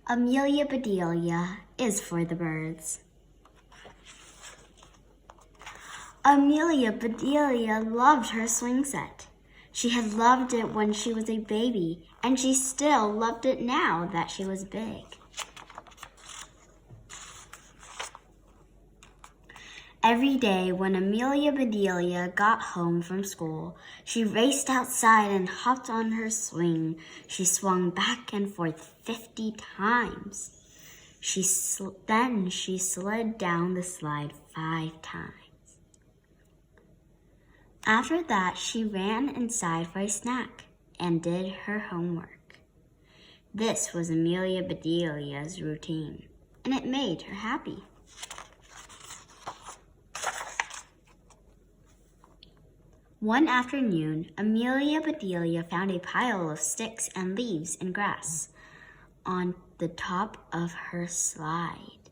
Amelia Bedelia is for the birds. Amelia Bedelia loved her swing set. She had loved it when she was a baby, and she still loved it now that she was big. Every day when Amelia Bedelia got home from school, she raced outside and hopped on her swing. She swung back and forth 50 times. Then she slid down the slide 5 times. After that, she ran inside for a snack and did her homework. This was Amelia Bedelia's routine, and it made her happy. One afternoon, Amelia Bedelia found a pile of sticks and leaves and grass on the top of her slide.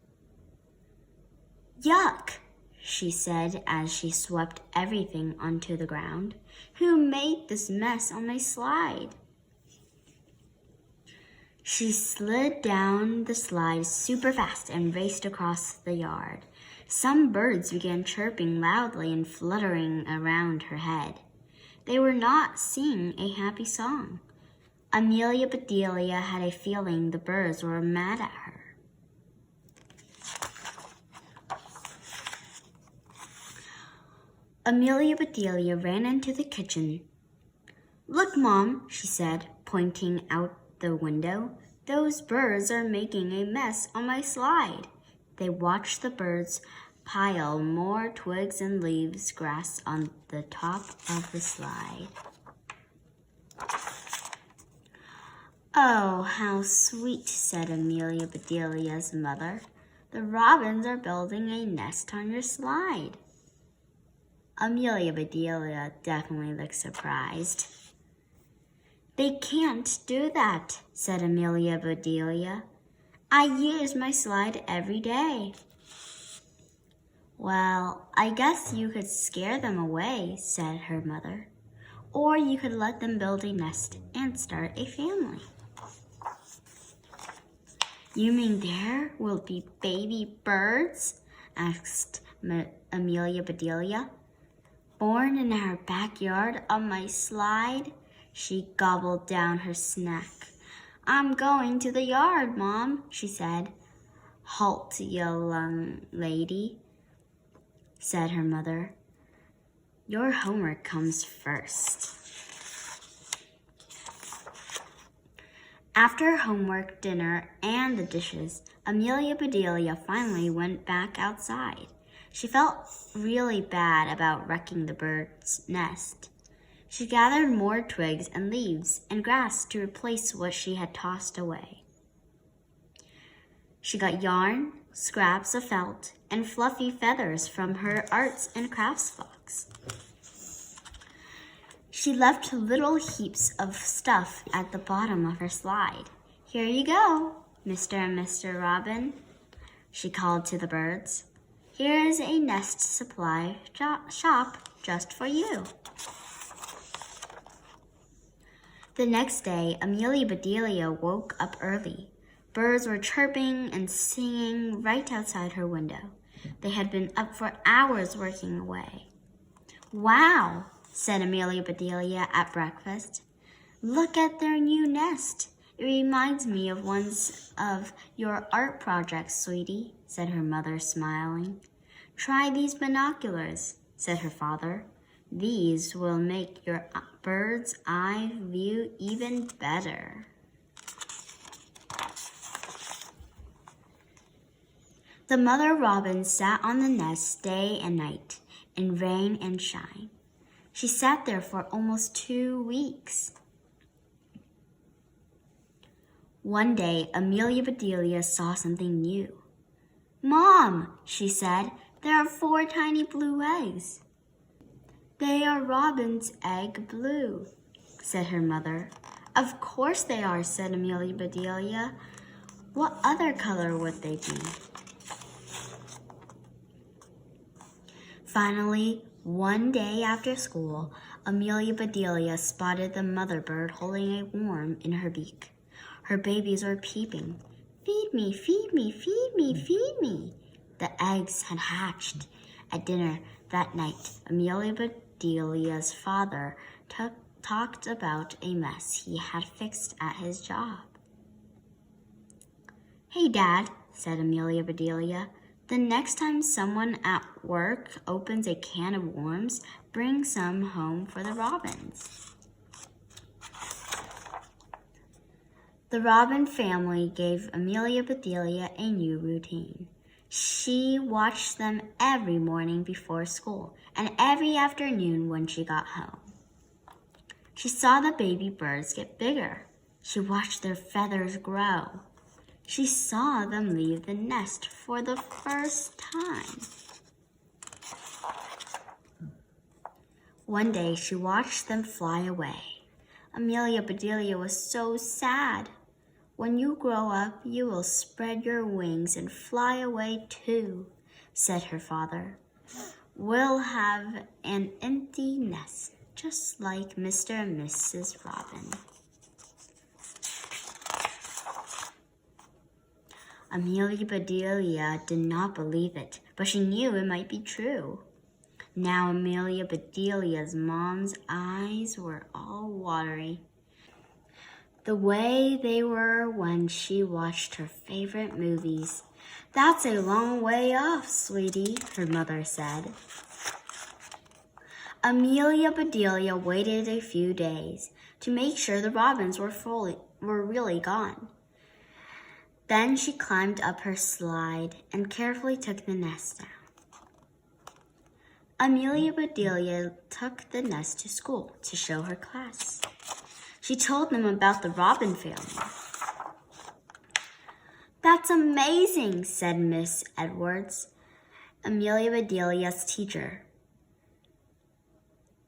"Yuck!" she said as she swept everything onto the ground. "Who made this mess on my slide?" She slid down the slide super fast and raced across the yard. Some birds began chirping loudly and fluttering around her head. They were not singing a happy song. Amelia Bedelia had a feeling the birds were mad at her. Amelia Bedelia ran into the kitchen. "Look, Mom," she said, pointing out the window. "Those birds are making a mess on my slide." They watched the birds pile more twigs and leaves grass on the top of the slide. "Oh, how sweet," said Amelia Bedelia's mother. "The robins are building a nest on your slide." Amelia Bedelia definitely looked surprised. "They can't do that," said Amelia Bedelia. "I use my slide every day." "Well, I guess you could scare them away," said her mother. "Or you could let them build a nest and start a family." "You mean there will be baby birds?" asked Amelia Bedelia. "Born in our backyard on my slide?" She gobbled down her snack. "I'm going to the yard, Mom," she said. "Halt, young lady," said her mother. "Your homework comes first." After homework, dinner, and the dishes, Amelia Bedelia finally went back outside. She felt really bad about wrecking the bird's nest. She gathered more twigs and leaves and grass to replace what she had tossed away. She got yarn, scraps of felt, and fluffy feathers from her arts and crafts box. She left little heaps of stuff at the bottom of her slide. "Here you go, Mr. and Mr. Robin," she called to the birds. "Here is a nest supply shop just for you." The next day, Amelia Bedelia woke up early. Birds were chirping and singing right outside her window. They had been up for hours working away. "Wow," said Amelia Bedelia at breakfast. "Look at their new nest. It reminds me of one of your art projects, sweetie," said her mother, smiling. "Try these binoculars," said her father. "These will make your bird's eye view even better." The mother robin sat on the nest day and night, in rain and shine. She sat there for almost 2 weeks. One day, Amelia Bedelia saw something new. "Mom," she said, "there are 4 tiny blue eggs." "They are robin's egg blue," said her mother. "Of course they are," said Amelia Bedelia. "What other color would they be?" Finally, one day after school, Amelia Bedelia spotted the mother bird holding a worm in her beak. Her babies were peeping. Feed me, feed me, feed me, feed me. The eggs had hatched. At dinner that night, Amelia Bedelia's father talked about a mess he had fixed at his job. Hey, Dad, said Amelia Bedelia, the next time someone at work opens a can of worms, bring some home for the robins. The Robin family gave Amelia Bedelia a new routine. She watched them every morning before school and every afternoon when she got home. She saw the baby birds get bigger. She watched their feathers grow. She saw them leave the nest for the first time. One day she watched them fly away. Amelia Bedelia was so sad. When you grow up, you will spread your wings and fly away too, said her father. We'll have an empty nest, just like Mr. and Mrs. Robin. Amelia Bedelia did not believe it, but she knew it might be true. Now Amelia Bedelia's mom's eyes were all watery, the way they were when she watched her favorite movies. That's a long way off, sweetie, her mother said. Amelia Bedelia waited a few days to make sure the robins were really gone. Then she climbed up her slide and carefully took the nest down. Amelia Bedelia took the nest to school to show her class. She told them about the Robin family. That's amazing, said Miss Edwards, Amelia Bedelia's teacher.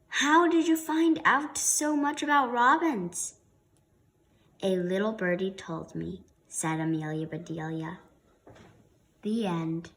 How did you find out so much about robins? A little birdie told me, said Amelia Bedelia. The end.